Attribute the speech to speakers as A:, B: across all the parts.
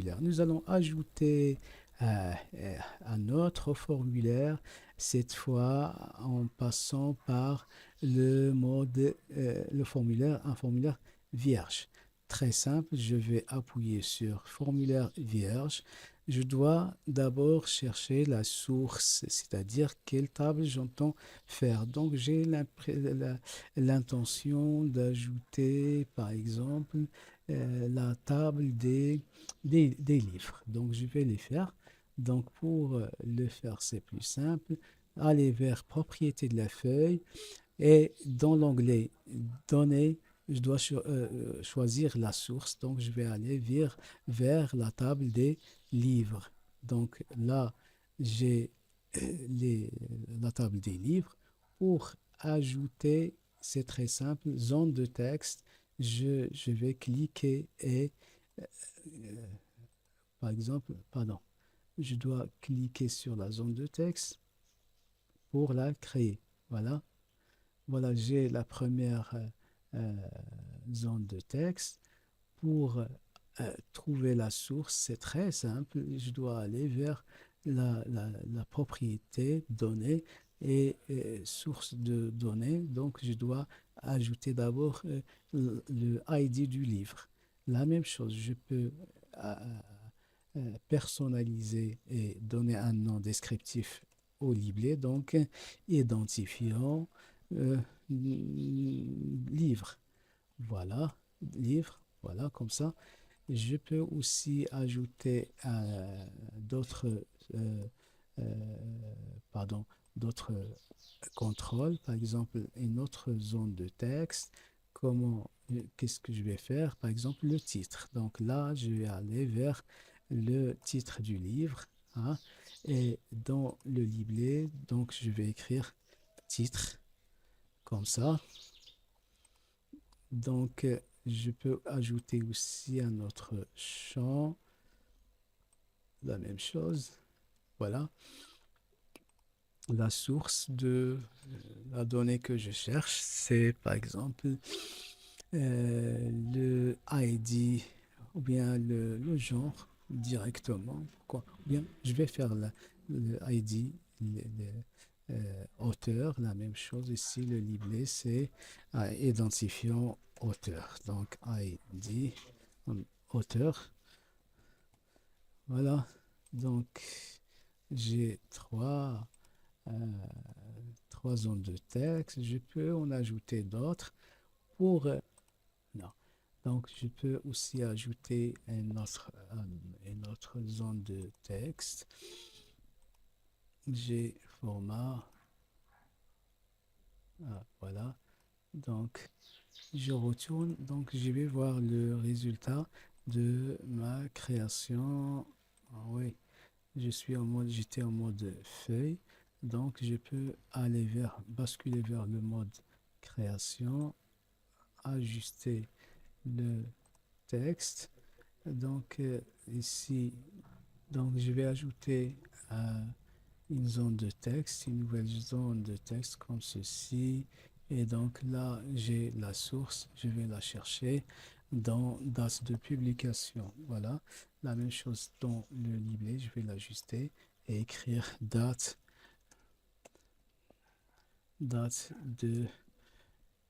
A: formulaire. Nous allons ajouter un autre formulaire, cette fois en passant par le formulaire, un formulaire vierge. Très simple, je vais appuyer sur formulaire vierge. Je dois d'abord chercher la source, c'est-à-dire quelle table j'entends faire. Donc j'ai l'intention d'ajouter, par exemple, la table des livres. Donc je vais les faire. Donc pour le faire, c'est plus simple. Aller vers propriété de la feuille et dans l'onglet données, je dois choisir la source. Donc je vais aller vers la table des livres. Donc là, j'ai la table des livres. Pour ajouter, c'est très simple, zone de texte, je vais cliquer et, euh, par exemple, pardon, je dois cliquer sur la zone de texte pour la créer. Voilà, voilà, j'ai la première zone de texte. Pour trouver la source, c'est très simple. Je dois aller vers la propriété donnée et source de données. Donc, je dois ajouter d'abord le ID du livre. La même chose, je peux personnaliser et donner un nom descriptif au livret. Donc, identifiant euh, livre. Voilà, livre. Voilà, comme ça. Je peux aussi ajouter d'autres euh, euh, pardon, d'autres contrôles, par exemple une autre zone de texte. Qu'est-ce que je vais faire? Par exemple, le titre. Donc là, je vais aller vers le titre du livre, hein, et dans le livret, donc je vais écrire titre comme ça. Donc, je peux ajouter aussi un autre champ, la même chose. Voilà, la source de la donnée que je cherche, c'est par exemple le ID ou bien le genre directement. Ou bien, je vais faire le ID, auteur, la même chose ici, le livret, c'est identifiant auteur. Donc, ID, auteur. Voilà. Donc, j'ai euh, trois zones de texte. Je peux en ajouter d'autres pour... non. Donc, je peux aussi ajouter une autre zone de texte. J'ai format. Voilà. Donc, je retourne. Donc, je vais voir le résultat de ma création. Ah oui, j'étais en mode feuille. Donc, je peux basculer vers le mode création, ajuster le texte. Donc, ici, donc, je vais ajouter une zone de texte, une nouvelle zone de texte comme ceci. Et donc là, j'ai la source, je vais la chercher dans date de publication. Voilà, la même chose dans le livret, je vais l'ajuster et écrire date de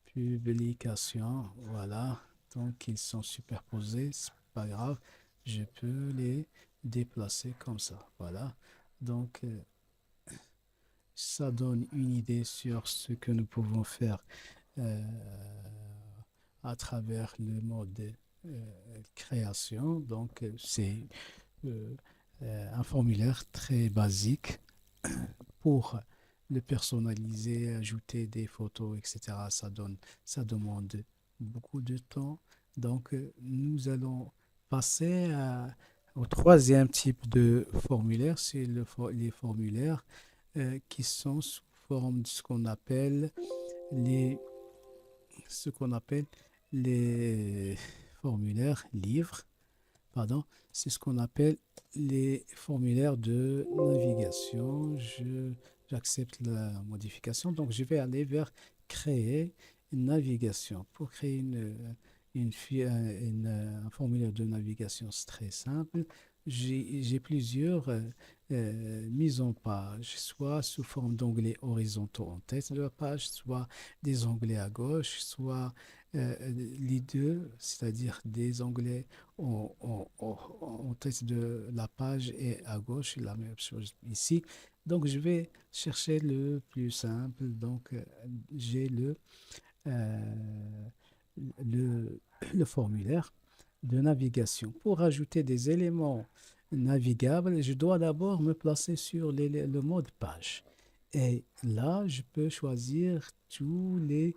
A: publication. Voilà, donc ils sont superposés, c'est pas grave, je peux les déplacer comme ça. Voilà, donc ça donne une idée sur ce que nous pouvons faire euh, à travers le mode création. Donc, c'est euh, un formulaire très basique pour le personnaliser, ajouter des photos, etc. Ça demande beaucoup de temps. Donc, nous allons passer au troisième type de formulaire, c'est les formulaires qui sont sous forme de les, ce qu'on appelle les formulaires livres, pardon, c'est ce qu'on appelle les formulaires de navigation. J'accepte la modification, donc je vais aller vers créer une navigation. Pour créer un formulaire de navigation très simple. J'ai plusieurs mises en page, soit sous forme d'onglets horizontaux en tête de la page, soit des onglets à gauche, soit les deux, c'est-à-dire des onglets en tête de la page et à gauche, la même chose ici. Donc, je vais chercher le plus simple. Donc, j'ai euh, le, le formulaire de navigation. Pour ajouter des éléments navigables, je dois d'abord me placer sur le mode page. Et là, je peux choisir tous les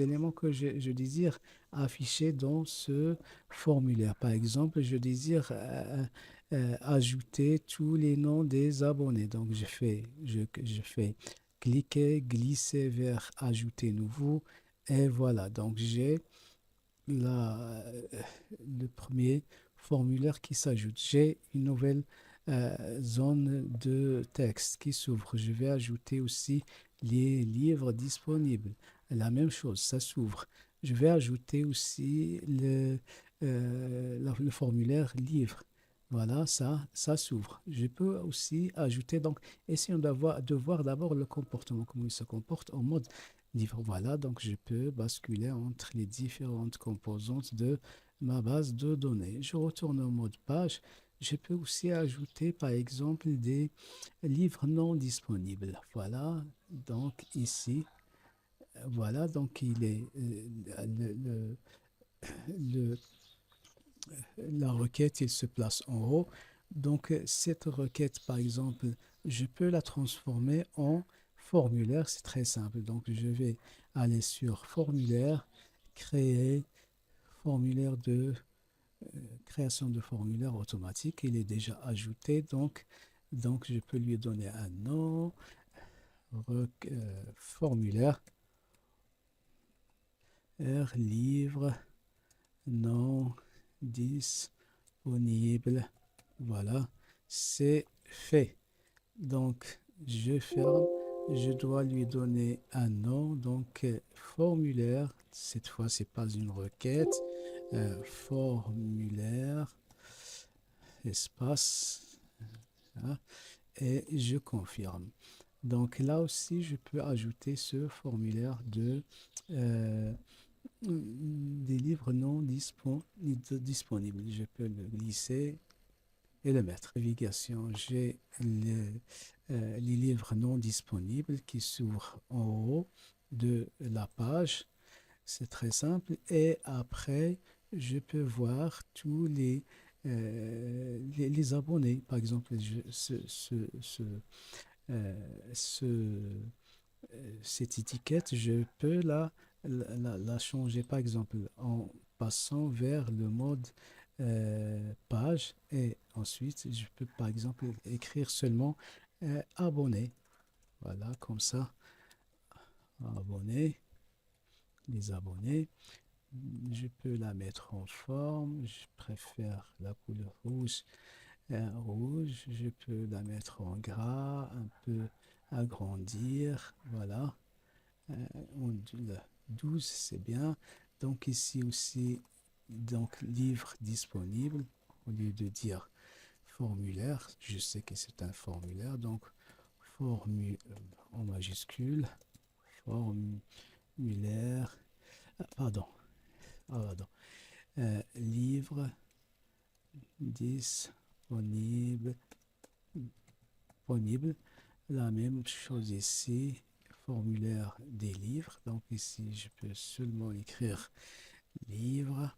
A: éléments que je désire afficher dans ce formulaire. Par exemple, je désire ajouter tous les noms des abonnés. Donc, je fais cliquer, glisser vers ajouter nouveau. Et voilà, donc j'ai la, le premier formulaire qui s'ajoute. J'ai une nouvelle zone de texte qui s'ouvre. Je vais ajouter aussi les livres disponibles. La même chose, ça s'ouvre. Je vais ajouter aussi le formulaire livre. Voilà, ça s'ouvre. Je peux aussi ajouter, donc, essayons de voir d'abord le comportement, comment il se comporte en mode livre. Voilà, donc je peux basculer entre les différentes composantes de ma base de données. Je retourne au mode page. Je peux aussi ajouter, par exemple, des livres non disponibles. Voilà, donc ici, voilà, donc il est le- la requête, il se place en haut. Donc cette requête, par exemple, je peux la transformer en formulaire. C'est très simple. Donc je vais aller sur formulaire, créer formulaire de création de formulaire automatique. Il est déjà ajouté. Donc je peux lui donner un nom, formulaire, R, livre, nom, disponible. Voilà, c'est fait. Donc, je ferme. Je dois lui donner un nom. Donc, formulaire. Cette fois, c'est pas une requête. Formulaire, espace. Voilà, et je confirme. Donc, là aussi, je peux ajouter ce formulaire euh, des livres non disponibles. Je peux le glisser et le mettre. Navigation, j'ai les livres non disponibles qui s'ouvrent en haut de la page. C'est très simple. Et après, je peux voir tous les abonnés. Par exemple, ce, cette étiquette, je peux la changer, par exemple, en passant vers le mode page et ensuite, je peux, par exemple, écrire seulement abonné. Voilà, comme ça, abonné, les abonnés. Je peux la mettre en forme. Je préfère la couleur rouge. Rouge, je peux la mettre en gras, un peu agrandir. Voilà. Le 12, c'est bien. Donc ici aussi, donc livre disponible. Au lieu de dire formulaire, je sais que c'est un formulaire. Donc en majuscule, formulaire, pardon, pardon. Livre disponible, disponible. La même chose ici, formulaire des livres. Donc ici, je peux seulement écrire livre.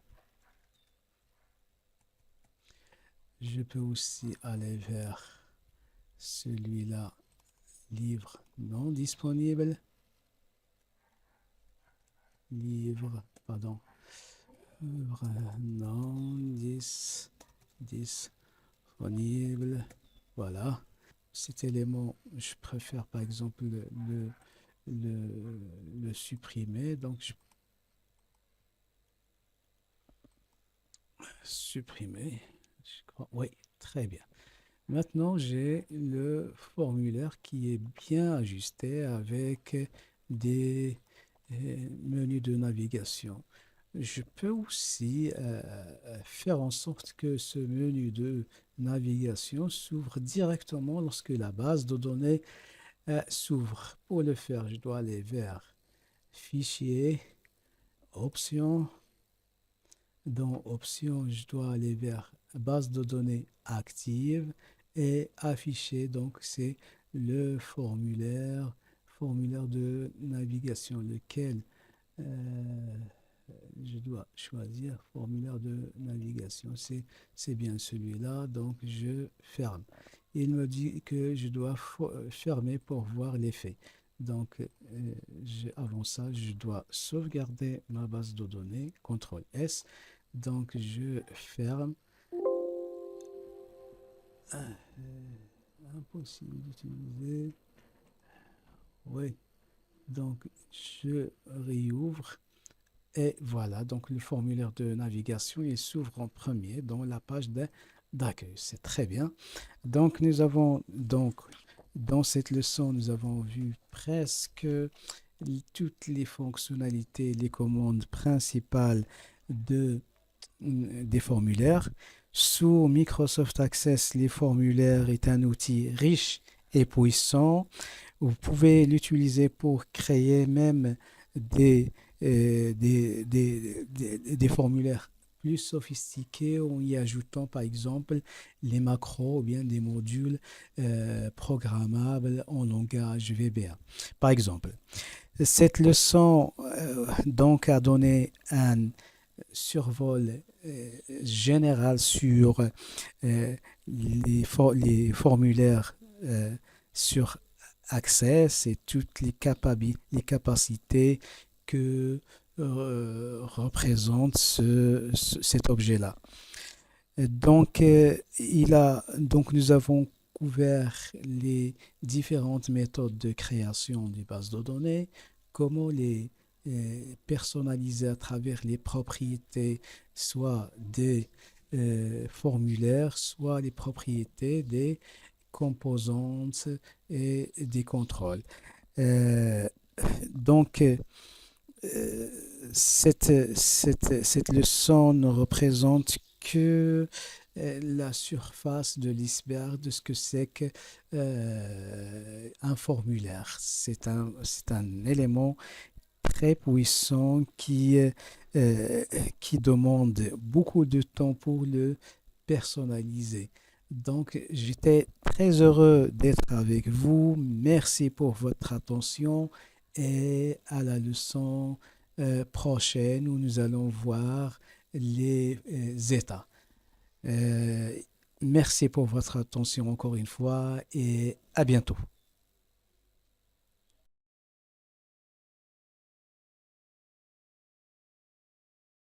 A: Je peux aussi aller vers celui-là, livre non disponible. Livre, pardon, livre non disponible. Voilà. Cet élément, je préfère par exemple le supprimer. Donc, je supprimer. Je crois. Oui, très bien. Maintenant, j'ai le formulaire qui est bien ajusté avec des menu de navigation. Je peux aussi faire en sorte que ce menu de navigation s'ouvre directement lorsque la base de données s'ouvre. Pour le faire, je dois aller vers Fichier, Options. Dans Options, je dois aller vers Base de données active et afficher. Donc, c'est le formulaire de navigation, lequel euh, je dois choisir. Formulaire de navigation, c'est bien celui-là. Donc, je ferme. Il me dit que je dois fermer pour voir l'effet. Donc, avant ça, je dois sauvegarder ma base de données, CTRL S. Donc, je ferme. Impossible d'utiliser. Oui. Donc, je réouvre. Et voilà, donc le formulaire de navigation, il s'ouvre en premier dans la page d'accueil. C'est très bien. Donc, dans cette leçon, nous avons vu presque toutes les fonctionnalités, les commandes principales des formulaires. Sous Microsoft Access, les formulaires est un outil riche et puissant. Vous pouvez l'utiliser pour créer même des, des formulaires plus sophistiqués en y ajoutant par exemple les macros ou bien des modules programmables en langage VBA. Par exemple, cette leçon donc a donné un survol général sur les formulaires sur Access et toutes les capacités que représente cet objet-là. Donc, nous avons couvert les différentes méthodes de création des bases de données, comment les personnaliser à travers les propriétés, soit des formulaires, soit les propriétés des composantes et des contrôles. Euh, donc, cette leçon ne représente que la surface de l'iceberg de ce que c'est qu'un formulaire. C'est un élément très puissant qui demande beaucoup de temps pour le personnaliser. Donc, j'étais très heureux d'être avec vous. Merci pour votre attention et à la leçon prochaine où nous allons voir les états. Euh, Merci pour votre attention encore une fois et à bientôt.